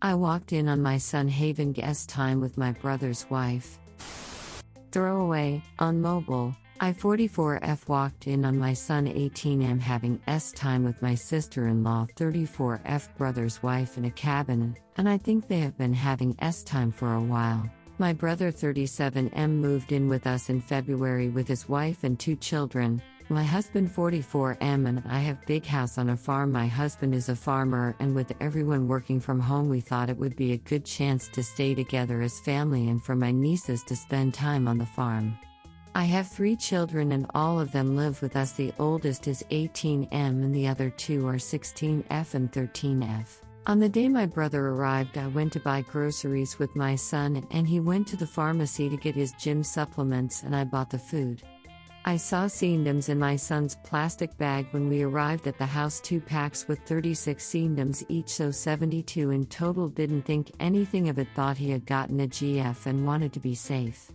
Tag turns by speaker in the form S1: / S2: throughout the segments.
S1: I walked in on my son having S time with my brother's wife. Throwaway, on mobile, I 44F walked in on my son 18M having S time with my sister-in-law 34F brother's wife in a cabin, and I think they have been having S time for a while. My brother 37M moved in with us in February with his wife and 2 children. My husband 44M and I have big house on a farm. My husband is a farmer, and with everyone working from home we thought it would be a good chance to stay together as family and for my nieces to spend time on the farm. I have 3 children and all of them live with us. The oldest is 18M and the other 2 are 16F and 13F. On the day my brother arrived, I went to buy groceries with my son and he went to the pharmacy to get his gym supplements and I bought the food. I saw condoms in my son's plastic bag when we arrived at the house, 2 packs with 36 condoms each, so 72 in total. Didn't think anything of it, thought he had gotten a GF and wanted to be safe.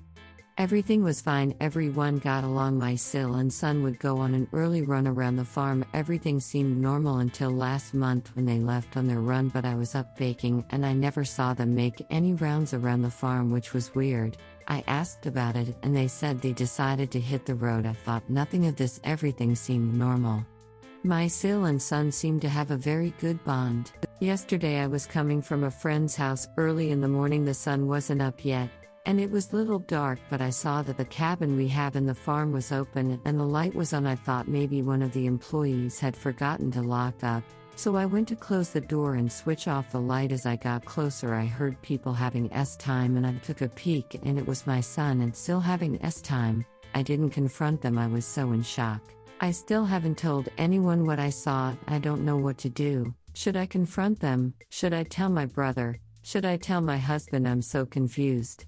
S1: Everything was fine, everyone got along. My sil and son would go on an early run around the farm. Everything seemed normal until last month when they left on their run, but I was up baking and I never saw them make any rounds around the farm, which was weird. I asked about it and they said they decided to hit the road. I thought nothing of this, everything seemed normal. My sil and son seemed to have a very good bond. Yesterday I was coming from a friend's house early in the morning. The sun wasn't up yet, and it was little dark, but I saw that the cabin we have in the farm was open and the light was on. I thought maybe one of the employees had forgotten to lock up, so I went to close the door and switch off the light. As I got closer I heard people having S time and I took a peek and it was my son and still having S time. I didn't confront them, I was so in shock. I still haven't told anyone what I saw. I don't know what to do. Should I confront them? Should I tell my brother? Should I tell my husband? I'm so confused.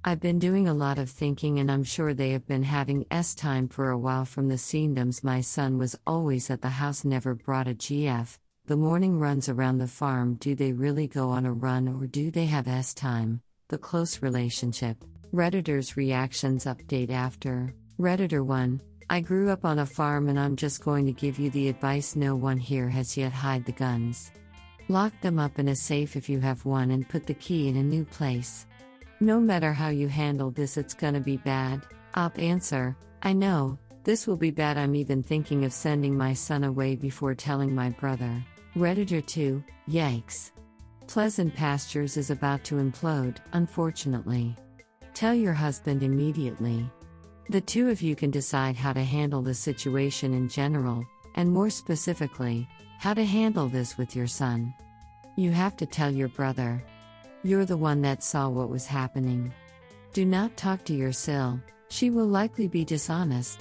S1: I've been doing a lot of thinking and I'm sure they have been having S time for a while from the condoms. My son was always at the house, never brought a GF. The morning runs around the farm, do they really go on a run or do they have S time? The close relationship. Redditors reactions update after. Redditor 1. I grew up on a farm and I'm just going to give you the advice no one here has yet: hide the guns. Lock them up in a safe if you have one and put the key in a new place. No matter how you handle this, it's gonna be bad. Op answer. I know, this will be bad. I'm even thinking of sending my son away before telling my brother. Redditor 2, yikes. Pleasant Pastures is about to implode, unfortunately. Tell your husband immediately. The 2 of you can decide how to handle the situation in general, and more specifically, how to handle this with your son. You have to tell your brother. You're the one that saw what was happening. Do not talk to your sil, she will likely be dishonest.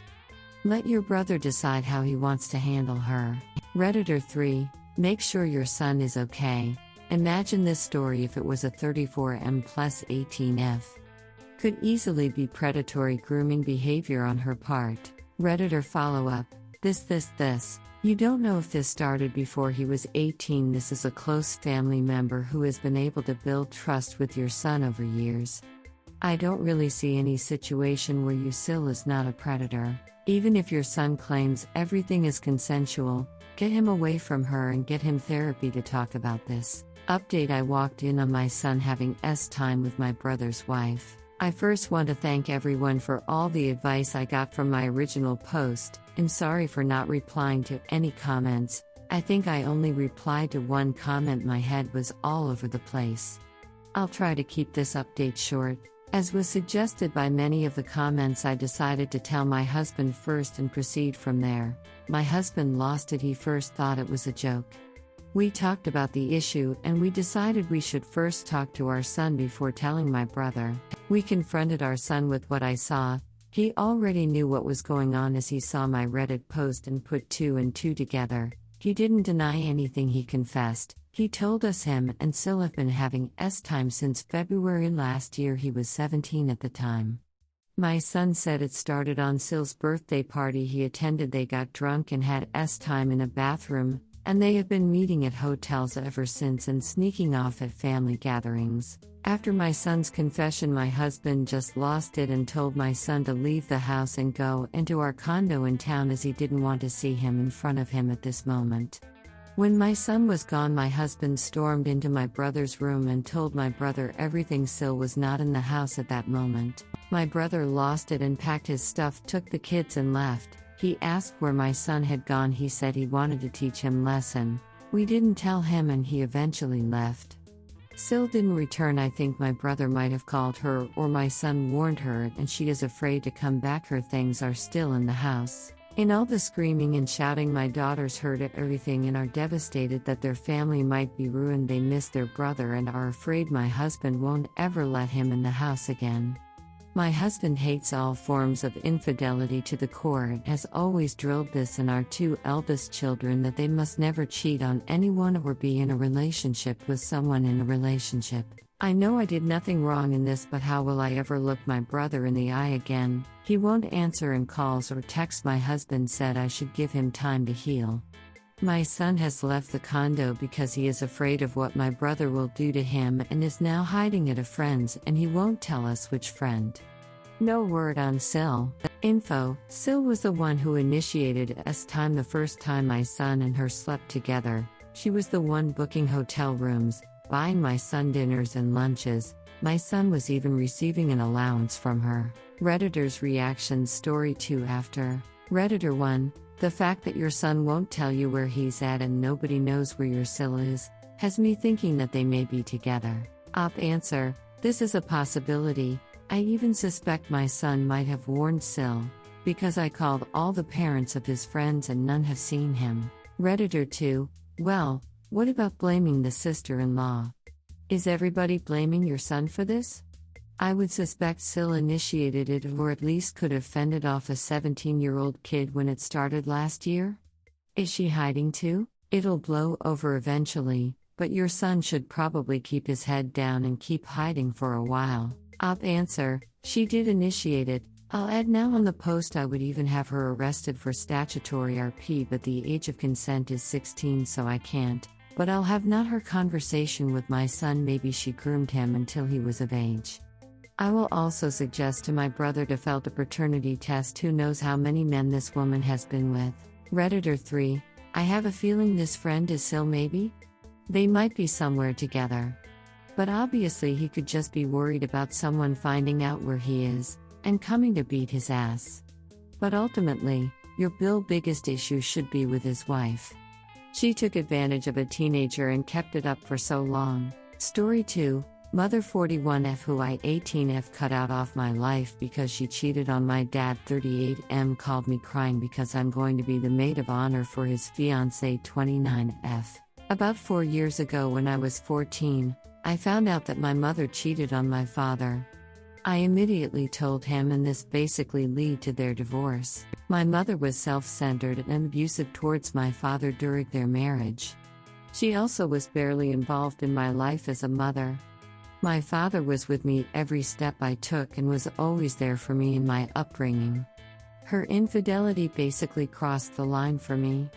S1: Let your brother decide how he wants to handle her. Redditor 3. Make sure your son is okay. Imagine this story if it was a 34M plus 18F. Could easily be predatory grooming behavior on her part. Redditor follow-up. This. You don't know if this started before he was 18. This is a close family member who has been able to build trust with your son over years. I don't really see any situation where you sil is not a predator. Even if your son claims everything is consensual, get him away from her and get him therapy to talk about this. Update. I walked in on my son having S time with my brother's wife. I first want to thank everyone for all the advice I got from my original post. I'm sorry for not replying to any comments. I think I only replied to 1 comment. My head was all over the place. I'll try to keep this update short. As was suggested by many of the comments, I decided to tell my husband first and proceed from there. My husband lost it. He first thought it was a joke. We talked about the issue and we decided we should first talk to our son before telling my brother. We confronted our son with what I saw. He already knew what was going on as he saw my Reddit post and put 2 and 2 together. He didn't deny anything, he confessed. He told us him and sil have been having S time since February last year. He was 17 at the time. My son said it started on sil's birthday party he attended. They got drunk and had S time in a bathroom, and they have been meeting at hotels ever since and sneaking off at family gatherings. After my son's confession, my husband just lost it and told my son to leave the house and go into our condo in town as he didn't want to see him in front of him at this moment. When my son was gone, my husband stormed into my brother's room and told my brother everything. Sil was not in the house at that moment. My brother lost it and packed his stuff, took the kids and left. He asked where my son had gone. He said he wanted to teach him lesson. We didn't tell him and he eventually left. Sil didn't return. I think my brother might have called her or my son warned her and she is afraid to come back. Her things are still in the house. In all the screaming and shouting, my daughters heard everything and are devastated that their family might be ruined. They miss their brother and are afraid my husband won't ever let him in the house again. My husband hates all forms of infidelity to the core and has always drilled this in our two eldest children that they must never cheat on anyone or be in a relationship with someone in a relationship. I know I did nothing wrong in this, but how will I ever look my brother in the eye again? He won't answer in calls or texts. My husband said I should give him time to heal. My son has left the condo because he is afraid of what my brother will do to him and is now hiding at a friend's, and he won't tell us which friend. No word on Sil. Info: Sil was the one who initiated time the first time my son and her slept together. She was the one booking hotel rooms, buying my son dinners and lunches. My son was even receiving an allowance from her. Redditor's reactions. Story 2 after. Redditor 1. The fact that your son won't tell you where he's at and nobody knows where your Sil is, has me thinking that they may be together. Op answer: this is a possibility. I even suspect my son might have warned Sil, because I called all the parents of his friends and none have seen him. Redditor 2. Well, what about blaming the sister-in-law? Is everybody blaming your son for this? I would suspect Sil initiated it, or at least could have fended off a 17-year-old kid when it started last year. Is she hiding too? It'll blow over eventually, but your son should probably keep his head down and keep hiding for a while. Op answer: she did initiate it. I'll add now on the post I would even have her arrested for statutory RP, but the age of consent is 16, so I can't. But I'll have not her conversation with my son. Maybe she groomed him until he was of age. I will also suggest to my brother to fill a paternity test. Who knows how many men this woman has been with. Redditor 3. I have a feeling this friend is Sil. Maybe? They might be somewhere together. But obviously he could just be worried about someone finding out where he is, and coming to beat his ass. But ultimately, your biggest issue should be with his wife. She took advantage of a teenager and kept it up for so long. Story 2. Mother 41F who I 18F cut out off my life because she cheated on my dad. 38M called me crying because I'm going to be the maid of honor for his fiancée. 29F. About 4 years ago when I was 14, I found out that my mother cheated on my father. I immediately told him, and this basically led to their divorce. My mother was self-centered and abusive towards my father during their marriage. She also was barely involved in my life as a mother. My father was with me every step I took and was always there for me in my upbringing. Her infidelity basically crossed the line for me.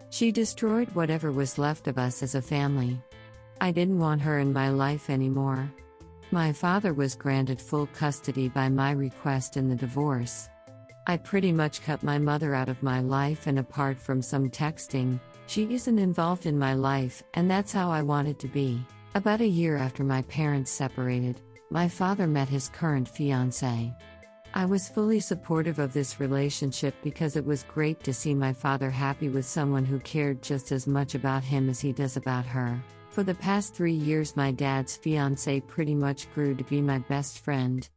S1: She destroyed whatever was left of us as a family. I didn't want her in my life anymore. My father was granted full custody by my request in the divorce. I pretty much cut my mother out of my life, and apart from some texting, she isn't involved in my life, and that's how I wanted to be. About a year after my parents separated, my father met his current fiancée. I was fully supportive of this relationship because it was great to see my father happy with someone who cared just as much about him as he does about her. For the past 3 years, my dad's fiancée pretty much grew to be my best friend.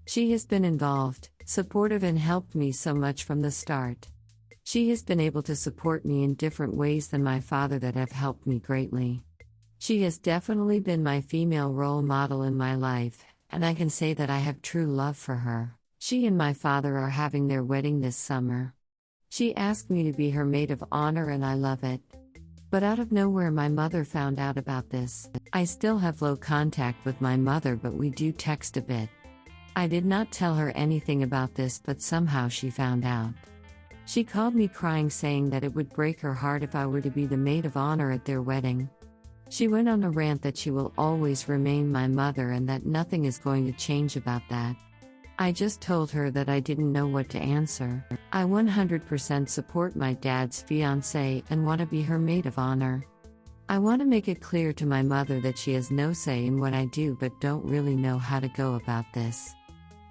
S1: She has been involved, supportive, and helped me so much from the start. She has been able to support me in different ways than my father that have helped me greatly. She has definitely been my female role model in my life, and I can say that I have true love for her. She and my father are having their wedding this summer. She asked me to be her maid of honor, and I love it. But out of nowhere, my mother found out about this. I still have low contact with my mother, but we do text a bit. I did not tell her anything about this, but somehow she found out. She called me crying, saying that it would break her heart if I were to be the maid of honor at their wedding. She went on a rant that she will always remain my mother and that nothing is going to change about that. I just told her that I didn't know what to answer. I 100% support my dad's fiancée and want to be her maid of honor. I want to make it clear to my mother that she has no say in what I do but don't really know how to go about this.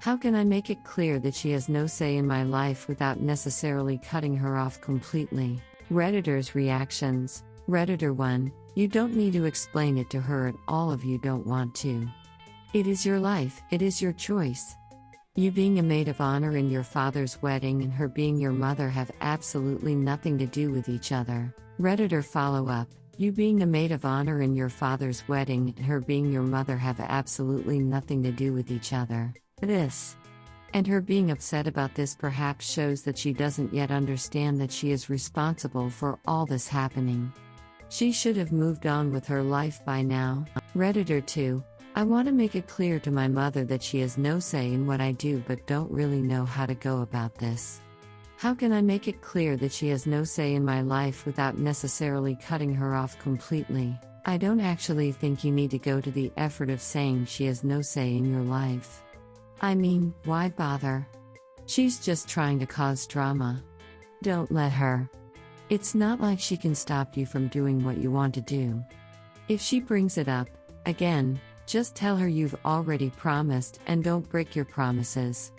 S1: How can I make it clear that she has no say in my life without necessarily cutting her off completely? Redditors' reactions. Redditor 1, you don't need to explain it to her at all if you don't want to. It is your life, it is your choice. You being a maid of honor in your father's wedding and her being your mother have absolutely nothing to do with each other. Redditor follow-up, you being a maid of honor in your father's wedding and her being your mother have absolutely nothing to do with each other. This. And her being upset about this perhaps shows that she doesn't yet understand that she is responsible for all this happening. She should have moved on with her life by now. Redditor 2, I want to make it clear to my mother that she has no say in what I do but don't really know how to go about this. How can I make it clear that she has no say in my life without necessarily cutting her off completely? I don't actually think you need to go to the effort of saying she has no say in your life. I mean, why bother? She's just trying to cause drama. Don't let her. It's not like she can stop you from doing what you want to do. If she brings it up, again, just tell her you've already promised and don't break your promises.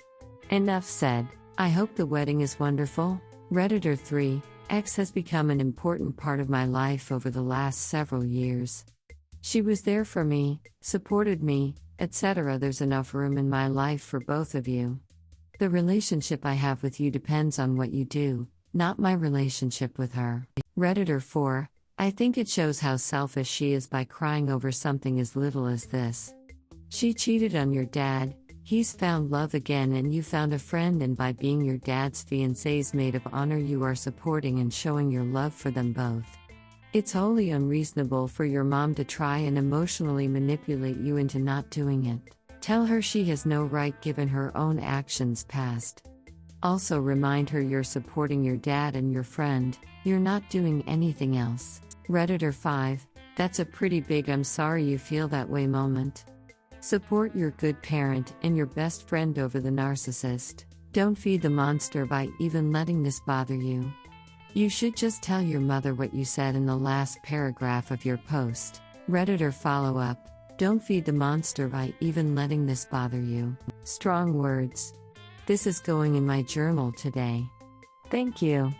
S1: Enough said. I hope the wedding is wonderful. Redditor 3, X has become an important part of my life over the last several years. She was there for me, supported me, etc. There's enough room in my life for both of you. The relationship I have with you depends on what you do, not my relationship with her. Redditor 4, I think it shows how selfish she is by crying over something as little as this. She cheated on your dad, he's found love again and you found a friend, and by being your dad's fiancé's maid of honor you are supporting and showing your love for them both. It's wholly unreasonable for your mom to try and emotionally manipulate you into not doing it. Tell her she has no right given her own actions past. Also remind her you're supporting your dad and your friend, you're not doing anything else. Redditor 5, that's a pretty big I'm sorry you feel that way moment. Support your good parent and your best friend over the narcissist. Don't feed the monster by even letting this bother you. You should just tell your mother what you said in the last paragraph of your post. Redditor follow-up, don't feed the monster by even letting this bother you. Strong words. This is going in my journal today. Thank you.